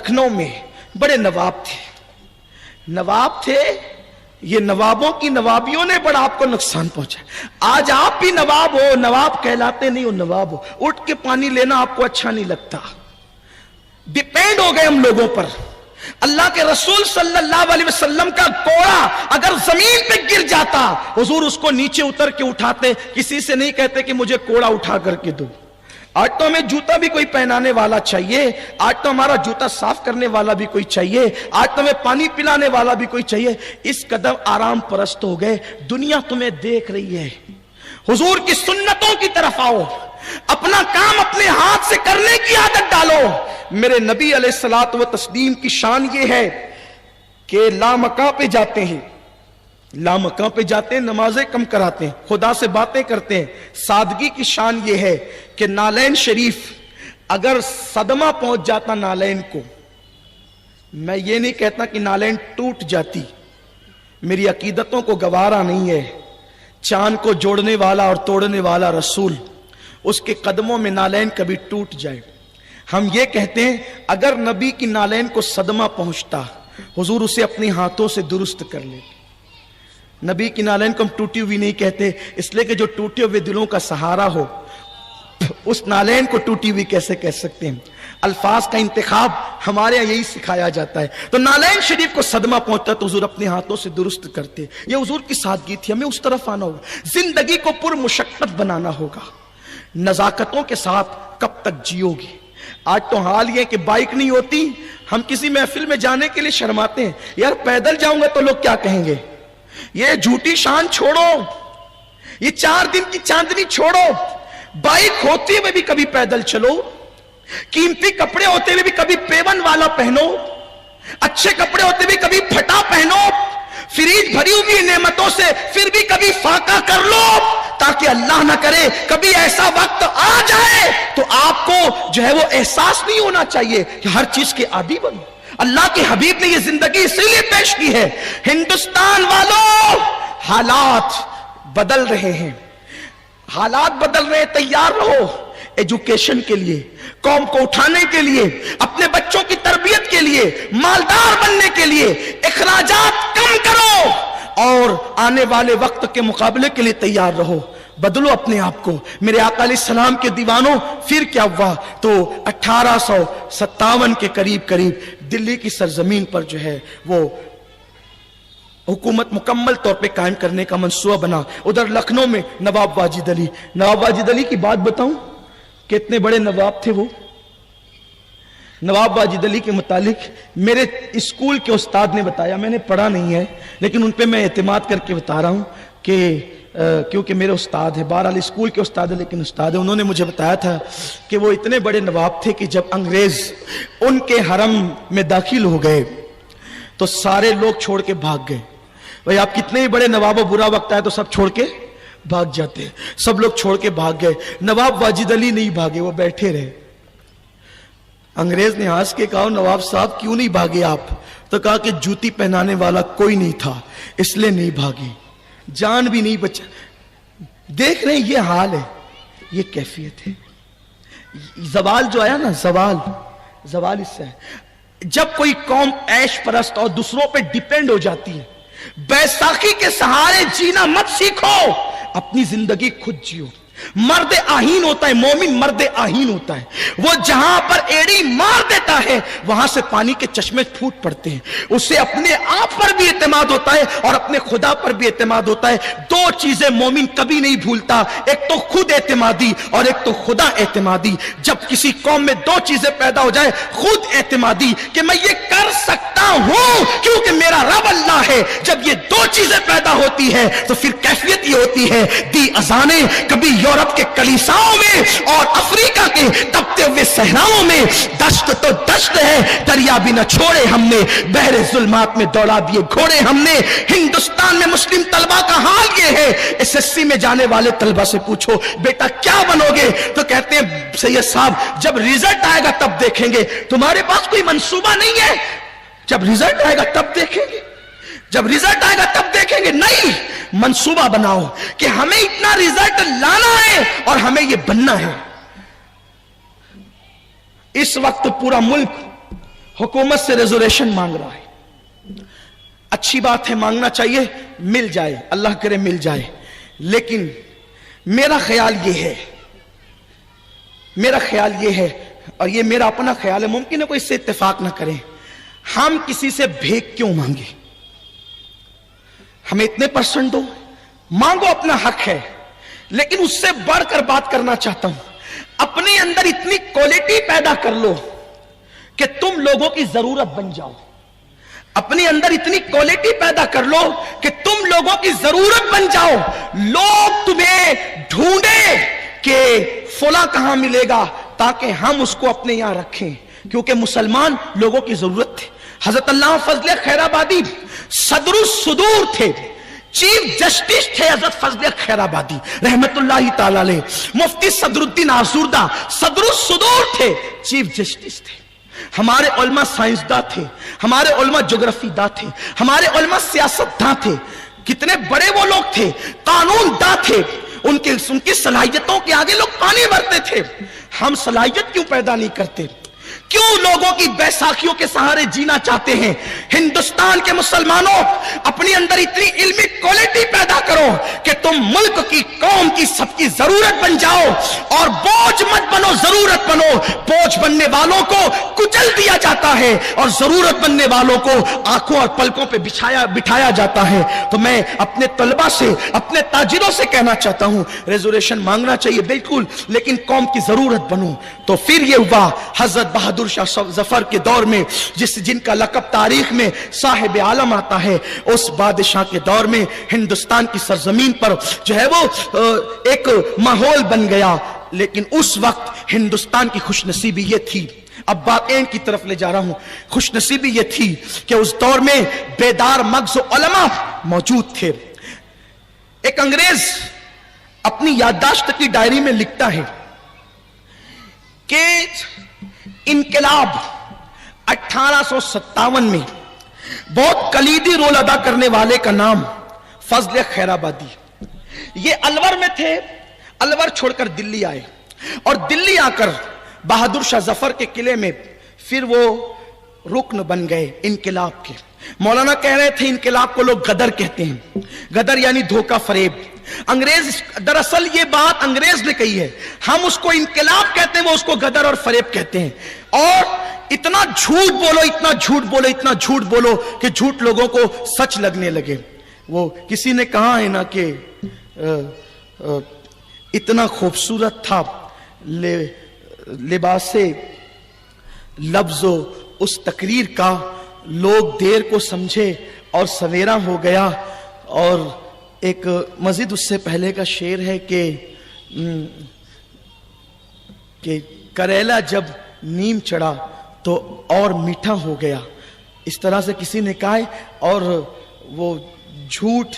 लखनऊ में बड़े नवाब थे, नवाब थे, ये नवाबों की नवाबियों ने बड़ा आपको नुकसान पहुंचा। आज आप भी नवाब हो, नवाब कहलाते नहीं हो, नवाब हो, उठ के पानी लेना आपको अच्छा नहीं लगता। डिपेंड हो गए हम लोगों पर। अल्लाह के रसूल सल्लल्लाहु अलैहि वसल्लम का कोड़ा अगर जमीन पे गिर जाता, हुजूर उसको नीचे उतर के उठाते, किसी से नहीं कहते कि मुझे कोड़ा उठा करके दो। आज तो हमें जूता भी कोई पहनाने वाला चाहिए, आज तो हमारा जूता साफ करने वाला भी कोई चाहिए, आज तो हमें पानी पिलाने वाला भी कोई चाहिए। इस कदम आराम परस्त हो गए। दुनिया तुम्हें देख रही है, हुजूर की सुन्नतों की तरफ आओ, अपना काम अपने हाथ से करने की आदत डालो। मेरे नबी अलैहिस्सलातु व तस्लीम की शान ये है कि लामका पे जाते हैं, लामका पे जाते हैं, नमाजें कम कराते हैं, खुदा से बातें करते हैं। सादगी की शान ये है कि नालैन शरीफ अगर सदमा पहुंच जाता नालैन को, मैं ये नहीं कहता कि नालैन टूट जाती, मेरी अकीदतों को गवारा नहीं है। चांद को जोड़ने वाला और तोड़ने वाला रसूल, उसके कदमों में नालैन कभी टूट जाए। हम ये कहते हैं अगर नबी की नालैन को सदमा पहुंचता, हुजूर उसे अपने हाथों से दुरुस्त कर ले। नबी की नालैन को हम टूटी हुई नहीं कहते, इसलिए कि जो टूटे हुए दिलों का सहारा हो, उस नालैन को टूटी हुई कैसे कह सकते हैं। अल्फाज का इंतखाब हमारे यहाँ यही सिखाया जाता है। तो नालैन शरीफ को सदमा पहुंचता तो हुजूर अपने हाथों से दुरुस्त करते। ये हुजूर की सादगी थी। हमें उस तरफ आना होगा, जिंदगी को पुरमुशक्कत बनाना होगा। नजाकतों के साथ कब तक जियोगे? आज तो हाल ये कि बाइक नहीं होती, हम किसी महफिल में जाने के लिए शर्माते हैं, यार पैदल जाऊंगा तो लोग क्या कहेंगे। ये झूठी शान छोड़ो, ये 4 दिन की चांदनी छोड़ो। बाइक होते हुए भी कभी पैदल चलो, कीमती कपड़े होते हुए भी कभी पेवन वाला पहनो, अच्छे कपड़े होते हुए कभी फटा पहनो, फ्रीज भरी हुई नेमतों से फिर भी कभी फाका कर लो, ताकि अल्लाह ना करे कभी ऐसा वक्त आ जाए तो आपको जो है वो एहसास नहीं होना चाहिए कि हर चीज के आदी बनो। अल्लाह के हबीब ने ये जिंदगी इसीलिए पेश की है। हिंदुस्तान वालों, हालात बदल रहे हैं, हालात बदल रहे हैं, तैयार रहो एजुकेशन के लिए, कौम को उठाने के लिए, अपने बच्चों की तरबियत के लिए, मालदार बनने के लिए। इखराजात कम करो और आने वाले वक्त के मुकाबले के लिए तैयार रहो। बदलो अपने आप को। मेरे आका अलैहिस्सलाम के दीवानों, फिर क्या हुआ तो 1857 के करीब दिल्ली की सरजमीन पर जो है वो हुकूमत मुकम्मल तौर पे कायम करने का मंसूबा बना। उधर लखनऊ में नवाब वाजिद अली, नवाब वाजिद अली की बात बताऊं, कितने बड़े नवाब थे वो। नवाब वाजिद अली के मुतालिक मेरे स्कूल के उस्ताद ने बताया, मैंने पढ़ा नहीं है लेकिन उन पे मैं एतमाद करके बता रहा हूं कि क्योंकि मेरे उस्ताद है, बहरहाल स्कूल के उस्ताद है लेकिन उस्ताद है, उन्होंने मुझे बताया था कि वो इतने बड़े नवाब थे कि जब अंग्रेज उनके हरम में दाखिल हो गए तो सारे लोग छोड़ के भाग गए। भाई आप कितने ही बड़े नवाब, बुरा वक्त आए तो सब छोड़ के भाग जाते हैं, सब लोग छोड़ के भाग गए। नवाब वाजिद अली नहीं भागे, वो बैठे रहे। अंग्रेज ने हंस के कहा, नवाब साहब क्यों नहीं भागे आप? तो कहा कि जूती पहनाने वाला कोई नहीं था इसलिए नहीं भागे, जान भी नहीं बचा। देख रहे हैं ये हाल है, ये कैफियत है। जवाल जो आया ना, जवाल इससे है। जब कोई कौम ऐश परस्त और दूसरों पे डिपेंड हो जाती है, बैसाखी के सहारे जीना मत सीखो, अपनी जिंदगी खुद जियो। मर्द आहीन होता है, मोमिन मर्द आहीन होता है। वो जहां पर एड़ी मार देता है वहां से पानी के चश्मे फूट पड़ते हैं। उसे अपने आप पर भी एतमाद होता है और अपने खुदा पर भी एतमाद होता है। 2 चीजें मोमिन कभी नहीं भूलता, एक तो खुद एतमादी और एक तो खुदा एतमादी। जब किसी कौम में 2 चीजें पैदा हो जाए, खुद एतमादी कि मैं ये कर सकता हूं क्योंकि मेरा रब अल्लाह है, जब ये 2 चीजें पैदा होती है तो फिर कैफियत ये होती है, दी अजाने कभी यूरोप के कलीसाओं में और अफ्रीका के तपते हुए सहराओं में, दश्त तो दश्त है, दरिया भी न छोड़े हमने, बहरे जुल्मात में दौड़ा दिए घोड़े हमने। हिंदुस्तान में मुस्लिम तलबा का हाल ये है, एसएससी में जाने वाले तलबा से पूछो बेटा क्या बनोगे, तो कहते हैं सैयद साहब जब रिजल्ट आएगा तब देखेंगे। तुम्हारे पास कोई मंसूबा नहीं है, जब रिजल्ट आएगा तब देखेंगे, जब रिजल्ट आएगा तब देखेंगे। नहीं, मंसूबा बनाओ कि हमें इतना रिजल्ट लाना है और हमें यह बनना है। इस वक्त पूरा मुल्क हुकूमत से रेजोल्यूशन मांग रहा है। अच्छी बात है, मांगना चाहिए, मिल जाए, अल्लाह करे मिल जाए। लेकिन मेरा ख्याल ये है और ये मेरा अपना ख्याल है, मुमकिन है कोई इससे इत्तेफाक ना करें, हम किसी से भीख क्यों मांगे? हमें इतने परसेंट दो, मांगो, अपना हक है। लेकिन उससे बढ़कर बात करना चाहता हूं, अपने अंदर इतनी क्वालिटी पैदा कर लो कि तुम लोगों की जरूरत बन जाओ। अपने अंदर इतनी क्वालिटी पैदा कर लो कि तुम लोगों की जरूरत बन जाओ। लोग तुम्हें ढूंढे कि फला कहां मिलेगा, ताकि हम उसको अपने यहां रखें, क्योंकि मुसलमान लोगों की जरूरत थे। हजरत अल्लामा फजल खैराबादी सदरुस सुदूर थे, चीफ जस्टिस थे हजरत फजल खैराबादी रहमतुल्लाहि ताला अलैह। मुफ्ती सदरुद्दीन आसूरदा सदरुस सुदूर थे, चीफ जस्टिस थे। हमारे उलमा साइंसदां थे, हमारे उलमा ज्योग्राफीदां थे, हमारे उलमा सियासतदां थे। कितने बड़े वो लोग थे, कानूनदां थे। उनकी सलाहियतों के आगे लोग पानी भरते थे। हम सलाहियत क्यों पैदा नहीं करते? क्यों लोगों की बैसाखियों के सहारे जीना चाहते हैं? हिंदुस्तान के मुसलमानों, अपने अंदर इतनी इल्मी क्वालिटी पैदा करो कि तुम मुल्क की, कौम की, सबकी जरूरत बन जाओ और बोझ मत बनो, जरूरत बनो। बोझ बनने वालों को कुचल दिया जाता है और जरूरत बनने वालों को आंखों और पलकों पे बिठाया जाता है। तो मैं अपने तलबा से, अपने ताजिरों से कहना चाहता हूं, रेजोल्यूशन मांगना चाहिए बिल्कुल, लेकिन कौम की जरूरत बनो। तो फिर ये हुआ हजरत बहादुर शाह जफर के दौर में, जिनका लक़ब तारीख में साहिब आलम आता है, उस बादशाह के दौर में हिंदुस्तान की सरजमीन पर जो है वो एक माहौल बन गया। लेकिन उस वक्त हिंदुस्तान की खुशनसीबी ये थी, अब बात एंड की तरफ ले जा रहा हूं, खुशनसीबी ये थी कि उस दौर में बेदार मग़ज़ उलमा मौजूद थे। एक अंग्रेज अपनी याददाश्त की डायरी में लिखता है कि इनकलाब 1857 में बहुत कलीदी रोल अदा करने वाले का नाम फजल खैराबादी। ये अलवर में थे, अलवर छोड़कर दिल्ली आए और दिल्ली आकर बहादुर शाह जफर के किले में फिर वो रुकन बन गए इनकलाब के। मौलाना कह रहे थे इनकलाब को लोग गदर कहते हैं, गदर यानी धोखा फरेब। अंग्रेज, दरअसल ये बात अंग्रेज ने कही है, हम उसको इनकलाब कहते हैं, वो उसको गदर और फरेब कहते हैं। और इतना झूठ बोलो, इतना झूठ बोलो, इतना झूठ बोलो कि झूठ लोगों को सच लगने लगे। वो किसी ने कहा है ना कि इतना खूबसूरत था लिबासे लफ्जो उस तकरीर का, लोग देर को समझे और सवेरा हो गया। और एक मजीद उससे पहले का शेर है कि करेला जब नीम चढ़ा तो और मीठा हो गया, इस तरह से किसी ने कहा है। और वो झूठ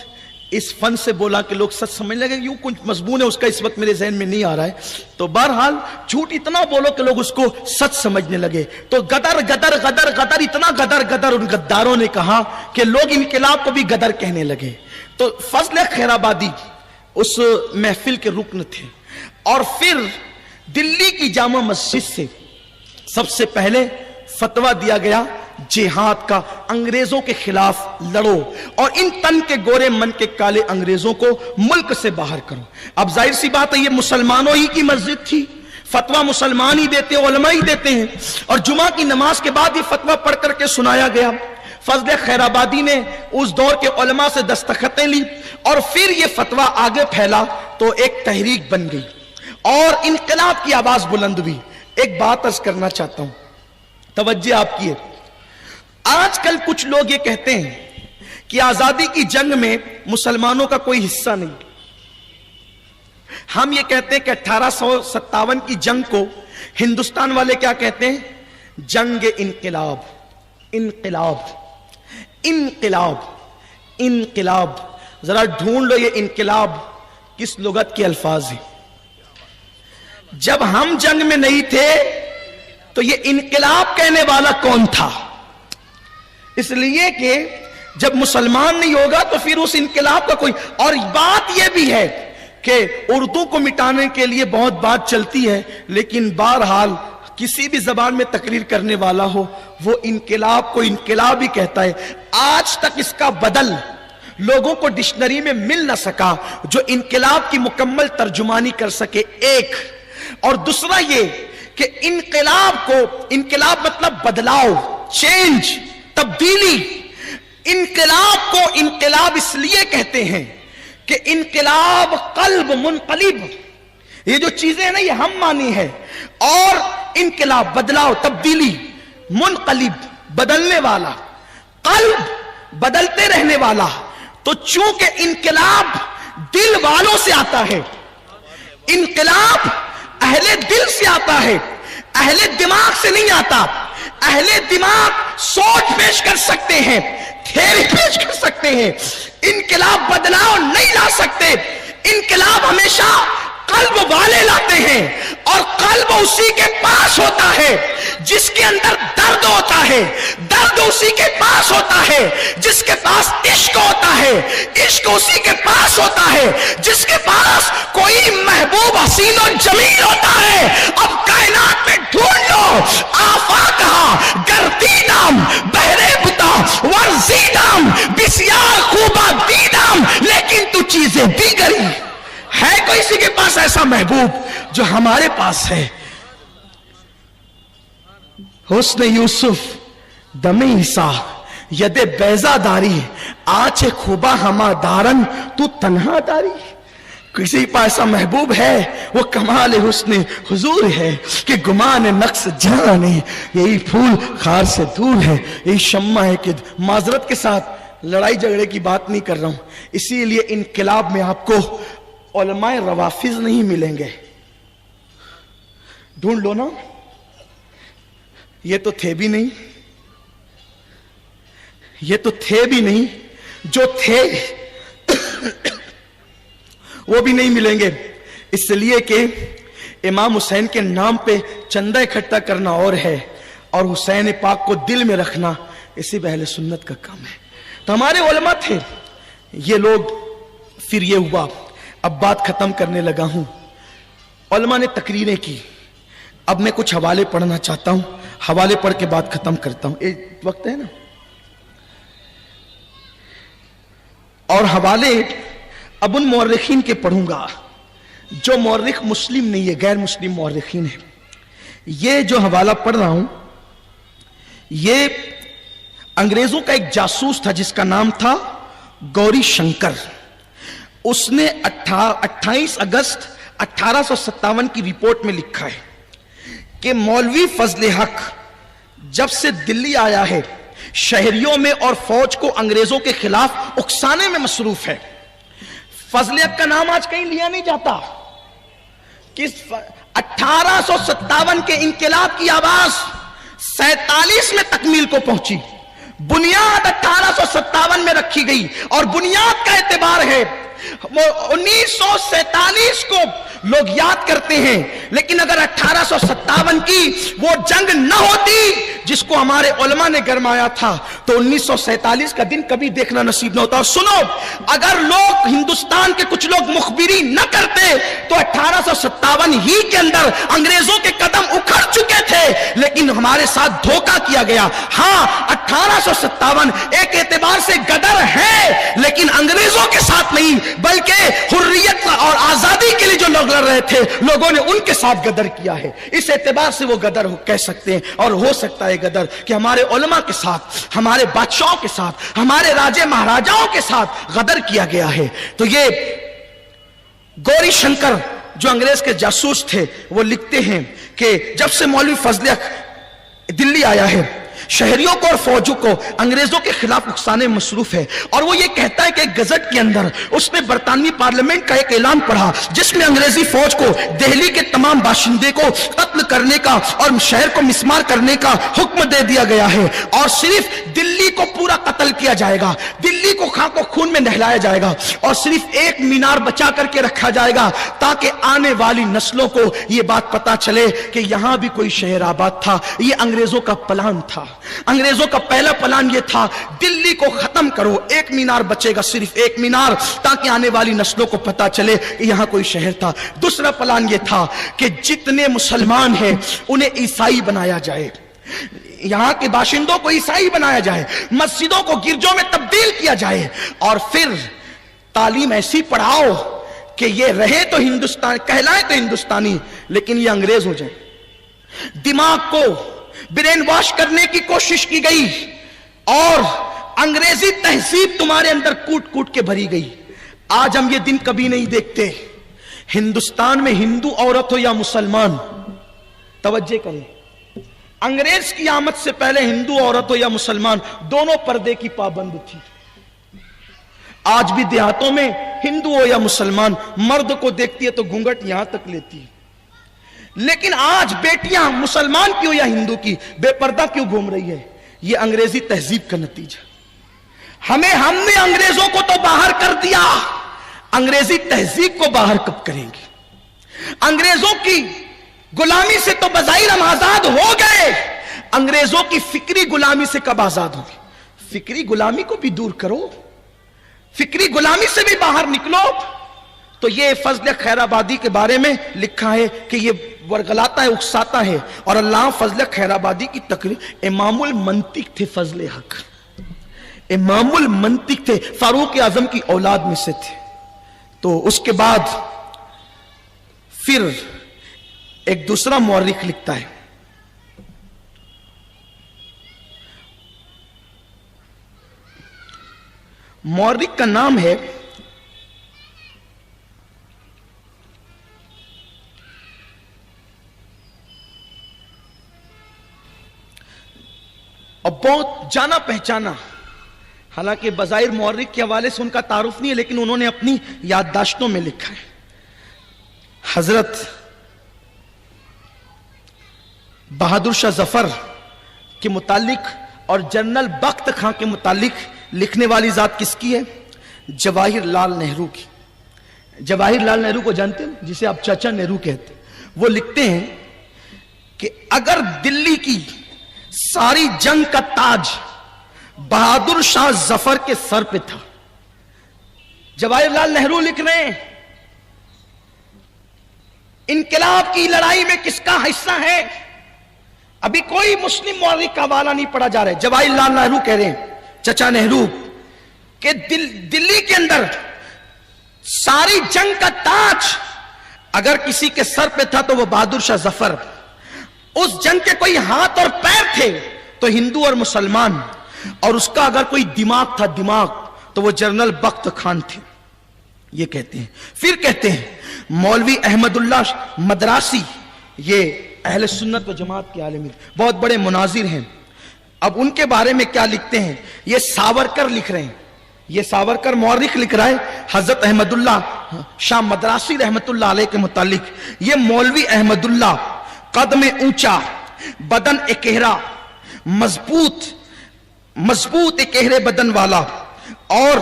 इस फन से बोला कि लोग सच समझ लगे, यूं कुछ मजमून है उसका इस वक्त मेरे जहन में नहीं आ रहा है। तो बहरहाल झूठ इतना बोलो कि लोग उसको सच समझने लगे। तो गदर गदर गदर गदर, इतना गदर गदर उन गद्दारों ने कहा कि लोग इनकलाब को भी गदर कहने लगे। तो फजल खैराबादी उस महफिल के रुकन थे। और फिर दिल्ली की जामा मस्जिद से सबसे पहले फतवा दिया गया जिहाद का, अंग्रेजों के खिलाफ लड़ो और इन तन के गोरे मन के काले अंग्रेजों को मुल्क से बाहर करो। अब जाहिर सी बात है, ये मुसलमानों ही की मस्जिद थी, फतवा मुसलमान ही देते हैं, उलमा ही देते हैं। और जुमा की नमाज के बाद ये फतवा पढ़ करके सुनाया गया। फजल खैराबादी ने उस दौर के उलमा से दस्तखतें ली और फिर ये फतवा आगे फैला तो एक तहरीक बन गई और इनकलाब की आवाज बुलंद हुई। एक बात अर्ज करना चाहता हूं, तवज्जो आपकी है। आजकल कुछ लोग ये कहते हैं कि आजादी की जंग में मुसलमानों का कोई हिस्सा नहीं। हम ये कहते हैं कि 1857 की जंग को हिंदुस्तान वाले क्या कहते हैं? जंग इनकलाब। इनकलाब, इनकलाब, इनकलाब। जरा ढूंढ लो ये इनकलाब किस लुगत के अल्फाज हैं। जब हम जंग में नहीं थे तो ये इनकलाब कहने वाला कौन था? इसलिए कि जब मुसलमान नहीं होगा तो फिर उस इनकलाब का कोई। और बात यह भी है कि उर्दू को मिटाने के लिए बहुत बात चलती है, लेकिन बहरहाल किसी भी जबान में तकरीर करने वाला हो वो इनकलाब को इनकलाब ही कहता है। आज तक इसका बदल लोगों को डिक्शनरी में मिल ना सका जो इनकलाब की मुकम्मल तर्जुमानी कर सके। एक और दूसरा ये कि इनकलाब मतलब बदलाव, चेंज, तब्दीली। इनकलाब को इनकलाब इसलिए कहते हैं कि इनकलाब कल्ब मुनकलिब, ये जो चीजें हैं ना ये हम मानी है, और इनकलाब बदलाव, तब्दीली, मुनकलिब बदलने वाला, कल्ब बदलते रहने वाला। तो चूंकि इनकलाब दिल वालों से आता है, इनकलाब अहले दिल से आता है, अहले दिमाग से नहीं आता। अहले दिमाग सोच पेश कर सकते हैं, थ्योरी पेश कर सकते हैं, इनकलाब बदलाव नहीं ला सकते। इनकलाब हमेशा कल्ब वाले लाते हैं, और कल्ब उसी के पास होता है जिसके अंदर दर्द होता है, दर्द उसी के पास होता है जिसके पास इश्क होता है, इश्क उसी के पास होता है जिसके पास कोई महबूब हसीन और जमील होता है। अब कायनात में ढूंढ लो, आफा कहा गर्दीदाम बहरे बुता वर्जीदाम बिस्यार खूबा दीदाम, लेकिन तू चीजें दीगरी है। कोई किसी के पास ऐसा महबूब जो हमारे पास है? हुस्न यूसुफ दमे ईसा यदे बैजादारी आचे खूबा हमा दारन तू तन्हा दारी। किसी के पास ऐसा महबूब है, वो कमाल हुस्न हुजूर है कि गुमान नक्स जाने यही फूल खार से दूर है, यही शम्मा है कि माजरत के साथ लड़ाई झगड़े की बात नहीं कर रहा हूं। इसीलिए इनकलाब में आपको उलमाए रवाफिज नहीं मिलेंगे। ढूंढ लो ना, ये तो थे भी नहीं, ये तो थे भी नहीं, जो थे वो भी नहीं मिलेंगे। इसलिए कि इमाम हुसैन के नाम पे चंदा इकट्ठा करना और है, और हुसैन पाक को दिल में रखना इसी अहले सुन्नत का काम है। तो हमारे उलमा थे ये लोग। फिर ये हुआ, अब बात खत्म करने लगा हूं। उलमा ने तकरीरें की, अब मैं कुछ हवाले पढ़ना चाहता हूं, हवाले पढ़ के बात खत्म करता हूं। एक वक्त है ना, और हवाले अब उन मौर्रिखीन के पढ़ूंगा जो मौर्रिख मुस्लिम नहीं है, गैर मुस्लिम मौर्रिखीन है। ये जो हवाला पढ़ रहा हूं ये अंग्रेजों का एक जासूस था जिसका नाम था गौरी शंकर। उसने 28 अगस्त 1857 की रिपोर्ट में लिखा है कि मौलवी फजल हक जब से दिल्ली आया है शहरियों में और फौज को अंग्रेजों के खिलाफ उकसाने में मसरूफ है। फजल हक का नाम आज कहीं लिया नहीं जाता। कि 1857 के इंकलाब की आवाज 47 में तकमील को पहुंची। बुनियाद 1857 में रखी गई, और बुनियाद का एतबार है 1947 को लोग याद करते हैं, लेकिन अगर 1857 की वो जंग न होती जिसको हमारे उलमा ने गरमाया था, तो 1947 का दिन कभी देखना नसीब न होता। और सुनो, अगर लोग हिंदुस्तान के कुछ लोग मुखबिरी न करते तो 1857 ही के अंदर अंग्रेजों के कदम उखड़ चुके थे, लेकिन हमारे साथ धोखा किया गया। हाँ, 1857 एक एतबार से गदर है, लेकिन अंग्रेजों के साथ नहीं, बल्कि हुर्रियत और आजादी के लिए जो लोग लड़ रहे थे, लोगों ने उनके साथ गदर किया है। इस एतबार से वो गदर कह सकते हैं, और हो सकता है गदर कि हमारे उलमा के साथ, हमारे बादशाहों के साथ, हमारे राजे महाराजाओं के साथ गदर किया गया है। तो ये गौरी शंकर जो अंग्रेज के जासूस थे, वो लिखते हैं कि जब से मौलवी फजल हक दिल्ली आया है शहरियों को और फौजों को अंग्रेजों के खिलाफ उकसाने में मसरूफ है। और वो ये कहता है कि एक गजट के अंदर उसने बरतानवी पार्लियामेंट का एक ऐलान पढ़ा जिसमें अंग्रेजी फौज को दिल्ली के तमाम बाशिंदे को कत्ल करने का और शहर को मिसमार करने का हुक्म दे दिया गया है, और सिर्फ दिल्ली को पूरा कत्ल किया जाएगा, दिल्ली को खाको खून में नहलाया जाएगा, और सिर्फ एक मीनार बचा करके रखा जाएगा ताकि आने वाली नस्लों को यह बात पता चले कि यहां भी कोई शहर आबाद था। यह अंग्रेजों का प्लान था। انگریزوں کا پہلا پلان یہ تھا دلی کو ختم کرو, ایک مینار بچے گا, صرف ایک مینار, تاکہ آنے والی نسلوں کو پتا چلے کہ یہاں کوئی شہر تھا. دوسرا پلان یہ تھا کہ جتنے مسلمان ہیں انہیں عیسائی بنایا جائے, یہاں کے باشندوں کو عیسائی بنایا جائے, مسجدوں کو گرجوں میں تبدیل کیا جائے, اور پھر تعلیم ایسی پڑھاؤ کہ یہ رہے تو ہندوستان, کہلائے تو ہندوستانی, لیکن یہ انگریز ہو جائے. دماغ کو برین واش کرنے کی کوشش کی گئی اور انگریزی تہذیب تمہارے اندر کوٹ کوٹ کے بھری گئی. آج ہم یہ دن کبھی نہیں دیکھتے ہندوستان میں ہندو عورت ہو یا مسلمان, توجہ کریں, انگریز کی آمد سے پہلے ہندو عورت ہو یا مسلمان دونوں پردے کی پابند تھی. آج بھی دیہاتوں میں ہندو ہو یا مسلمان مرد کو دیکھتی ہے تو گھونگھٹ یہاں تک لیتی ہے, لیکن آج بیٹیاں مسلمان کیوں یا ہندو کی بے پردہ کیوں گھوم رہی ہے؟ یہ انگریزی تہذیب کا نتیجہ. ہم نے انگریزوں کو تو باہر کر دیا, انگریزی تہذیب کو باہر کب کریں گے؟ انگریزوں کی غلامی سے تو بظاہر ہم آزاد ہو گئے, انگریزوں کی فکری غلامی سے کب آزاد ہوں گے؟ فکری غلامی کو بھی دور کرو, فکری غلامی سے بھی باہر نکلو. تو یہ فضل خیر آبادی کے بارے میں لکھا ہے کہ یہ ورگلاتا ہے, اکساتا ہے, اور اللہ فضل خیر آبادی کی تقریر. امام المنطق تھے فضل حق, امام المنطق تھے, فاروق اعظم کی اولاد میں سے تھے. تو اس کے بعد پھر ایک دوسرا مورخ لکھتا ہے, مورخ کا نام ہے اور بہت جانا پہچانا, حالانکہ بظاہر مورخ کے حوالے سے ان کا تعارف نہیں ہے, لیکن انہوں نے اپنی یادداشتوں میں لکھا ہے. حضرت بہادر شاہ ظفر کے متعلق اور جنرل بخت خاں کے متعلق لکھنے والی ذات کس کی ہے؟ جواہر لال نہرو کی. جواہر لال نہرو کو جانتے ہیں, جسے آپ چاچا نہرو کہتے ہیں. وہ لکھتے ہیں کہ اگر دلی کی ساری جنگ کا تاج بہادر شاہ ظفر کے سر پہ تھا. جواہر لال نہرو لکھ رہے ہیں انقلاب کی لڑائی میں کس کا حصہ ہے. ابھی کوئی مسلم مورخ کا حوالہ نہیں پڑھا جا رہا ہے. جواہر لال نہرو کہہ رہے ہیں, چچا نہرو, کہ دلی کے اندر ساری جنگ کا تاج اگر کسی کے سر پہ تھا تو وہ بہادر شاہ ظفر. اس جنگ کے کوئی ہاتھ اور پیر تھے تو ہندو اور مسلمان, اور اس کا اگر کوئی دماغ تھا دماغ تو وہ جنرل بخت خان تھے. یہ کہتے ہیں. پھر کہتے ہیں مولوی احمد اللہ مدراسی, یہ اہل سنت و جماعت کے عالم, بہت بڑے مناظر ہیں. اب ان کے بارے میں کیا لکھتے ہیں؟ یہ ساورکر لکھ رہے ہیں, یہ ساورکر مورخ لکھ رہا ہے حضرت احمد اللہ شاہ مدراسی رحمت اللہ علیہ کے متعلق. یہ مولوی احمد اللہ قد میں اونچا, بدن اکہرا, مضبوط اکہرے بدن والا, اور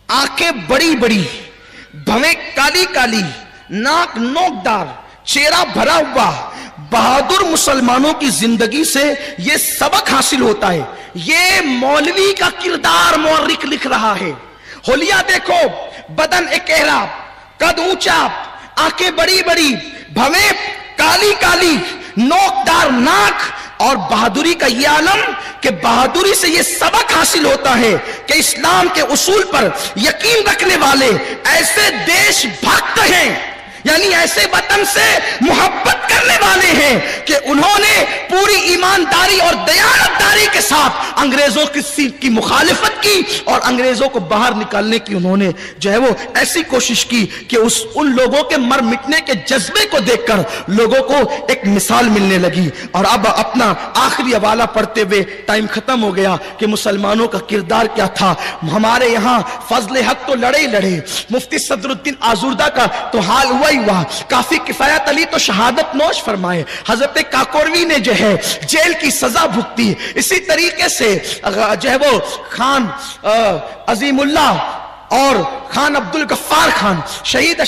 آنکھیں بڑی بڑی, بھویں کالی کالی, ناک نوکدار, چہرہ بھرا ہوا. بہادر مسلمانوں کی زندگی سے یہ سبق حاصل ہوتا ہے. یہ مولوی کا کردار مورخ لکھ رہا ہے. حلیہ دیکھو, بدن اکہرا, قد اونچا, آنکھیں بڑی بڑی, بھویں کالی کالی, نوکدار ناک, اور بہادری کا یہ عالم کہ بہادری سے یہ سبق حاصل ہوتا ہے کہ اسلام کے اصول پر یقین رکھنے والے ایسے دیش بھکت ہیں, یعنی ایسے وطن سے محبت کرنے والے ہیں کہ انہوں نے پوری ایمانداری اور دیانتداری کے ساتھ انگریزوں کی مخالفت کی, اور انگریزوں کو باہر نکالنے کی انہوں نے جو ہے وہ ایسی کوشش کی کہ ان لوگوں کے مر مٹنے کے جذبے کو دیکھ کر لوگوں کو ایک مثال ملنے لگی. اور اب اپنا آخری حوالہ پڑھتے ہوئے ٹائم ختم ہو گیا کہ مسلمانوں کا کردار کیا تھا. ہمارے یہاں فضل حق تو لڑے ہی لڑے, مفتی صدر الدین آزردہ کا تو حال ہوا ہی ہوا, کافی کفایت علی تو شہادت نوش فرمائے, حضرت کاکوروی نے جو ہے جیل کی سزا بھگتی. اسی طریقے سے جو ہے وہ خان عظیم اللہ اور خان عبد الغفار خان، شہید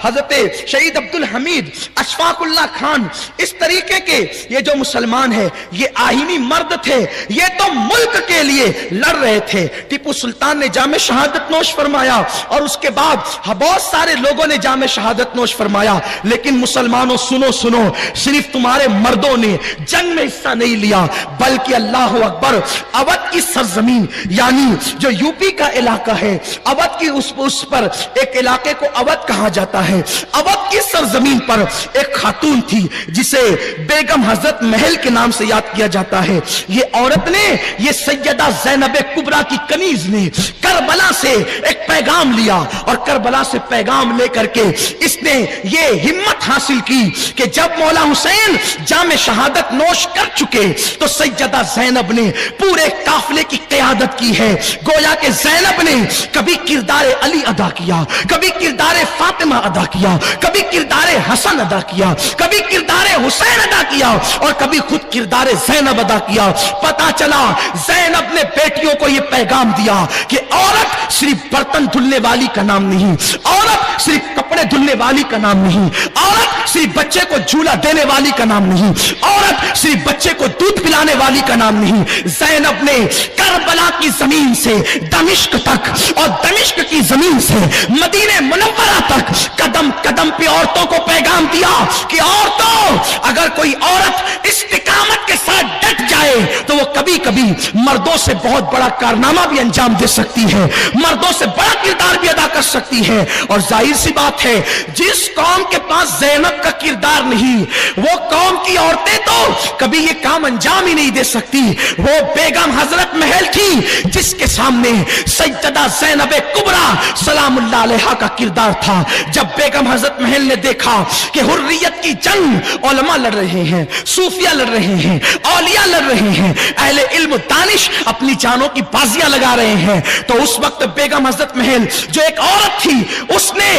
حضرت شہید عبد الحمید اشفاق اللہ خان، اس طریقے کے یہ جو مسلمان ہیں یہ آئینی مرد تھے، یہ تو ملک کے لیے لڑ رہے تھے۔ ٹیپو سلطان نے جام شہادت نوش فرمایا اور اس کے بعد بہت سارے لوگوں نے جام شہادت نوش فرمایا، لیکن مسلمانوں سنو سنو، صرف تمہارے مردوں نے جنگ میں حصہ نہیں لیا، بلکہ اللہ اکبر، اودھ کی سرزمین یعنی جو یو پی کا علاقہ ہے، اودھ کی اس پر ایک علاقے کو اودھ کہا جاتا ہے، اودھ کی سرزمین پر ایک خاتون تھی جسے بیگم حضرت محل کے نام سے یاد کیا جاتا ہے۔ یہ عورت نے، یہ سیدہ زینب کبریٰ کی کنیز نے کربلا سے ایک پیغام لیا اور کربلا سے پیغام لے کر کے اس نے یہ ہمت حاصل کی کہ جب مولا حسین جام شہادت نوش کر چکے تو سیدہ زینب نے پورے قافلے کی قیادت کی ہے۔ گویا کہ زینب نے کبھی کردار علی ادا کیا، کبھی کردار فاطمہ ادا کیا، کبھی کردار حسن ادا کیا، کبھی کردار حسین ادا کیا اور کبھی خود کردار زینب ادا کیا۔ پتا چلا زینب نے بیٹیوں کو یہ پیغام دیا کہ عورت صرف برتن دھلنے والی کا نام نہیں، عورت صرف کپڑے دھلنے والی کا نام نہیں، عورت صرف بچے کو جھولا دینے والی کا نام نہیں، عورت صرف بچے کو دودھ پلانے والی کا نام نہیں۔ زینب نے کربلا کی زمین سے دمشق تک اور دمشق کی زمین سے مدینہ منورہ تک قدم قدم پہ عورتوں کو پیغام دیا کہ عورتوں، اگر کوئی عورت استقامت کے ساتھ ڈٹ جائے تو وہ کبھی کبھی مردوں سے بہت بڑا کارنامہ بھی انجام دے سکتی ہے، مردوں سے بڑا کردار بھی ادا کر سکتی ہے۔ اور ظاہر سی بات ہے، جس قوم کے پاس زینب کا کردار نہیں، وہ قوم کی عورتیں تو کبھی یہ کام انجام ہی نہیں دے سکتی۔ وہ بیگم حضرت محل تھی جس کے سامنے سیدہ زینب کبریٰ سلام اللہ علیہا کا کردار تھا۔ جب بیگم حضرت محل نے دیکھا کہ حریت کی جنگ علماء لڑ رہے ہیں، صوفیہ لڑ رہے ہیں، اولیاء لڑ رہے ہیں، اہل علم دانش اپنی جانوں کی بازیاں لگا رہے ہیں، تو اس وقت بیگم حضرت محل جو ایک عورت تھی، اس نے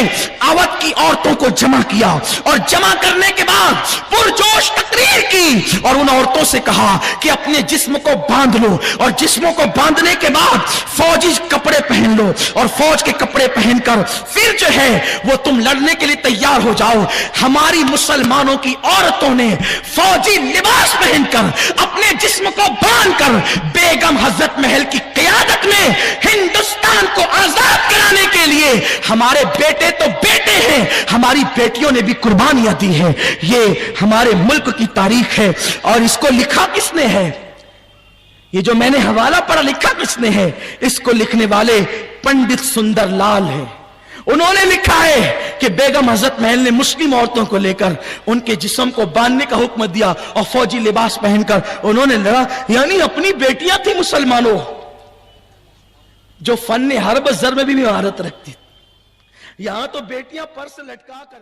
اودھ کی عورتوں کو جمع کیا اور جمع کرنے کے بعد پرجوش تقریر کی اور ان عورتوں سے کہا کہ اپنے جسم کو باندھ لو، اور جسموں کو باندھنے کے بعد فوجی کپڑے پہن لو، اور فوج کے کپڑے پہن کر پھر جو ہے وہ تم لڑنے کے لیے تیار ہو جاؤ۔ ہماری مسلمانوں کی عورتوں نے فوجی لباس پہن کر اپنے جسم کو باندھ کر بیگم حضرت محل کی قیادت میں ہندوستان کو آزاد کرانے کے لیے، ہمارے بیٹے تو بیٹے ہیں، ہماری بیٹیوں نے بھی قربانیاں دی ہیں۔ یہ ہمارے ملک کی تاریخ ہے اور اس کو لکھا کس نے ہے؟ یہ جو میں نے حوالہ پڑھا لکھا کس نے ہے؟ اس کو لکھنے والے پنڈت سندر لال ہیں۔ انہوں نے لکھا ہے کہ بیگم حضرت محل نے مسلم عورتوں کو لے کر ان کے جسم کو باندھنے کا حکم دیا اور فوجی لباس پہن کر انہوں نے لڑا، یعنی اپنی بیٹیاں تھیں مسلمانوں جو فن حرب زر میں بھی مہارت رکھتی۔ یہاں تو بیٹیاں پر سے لٹکا کر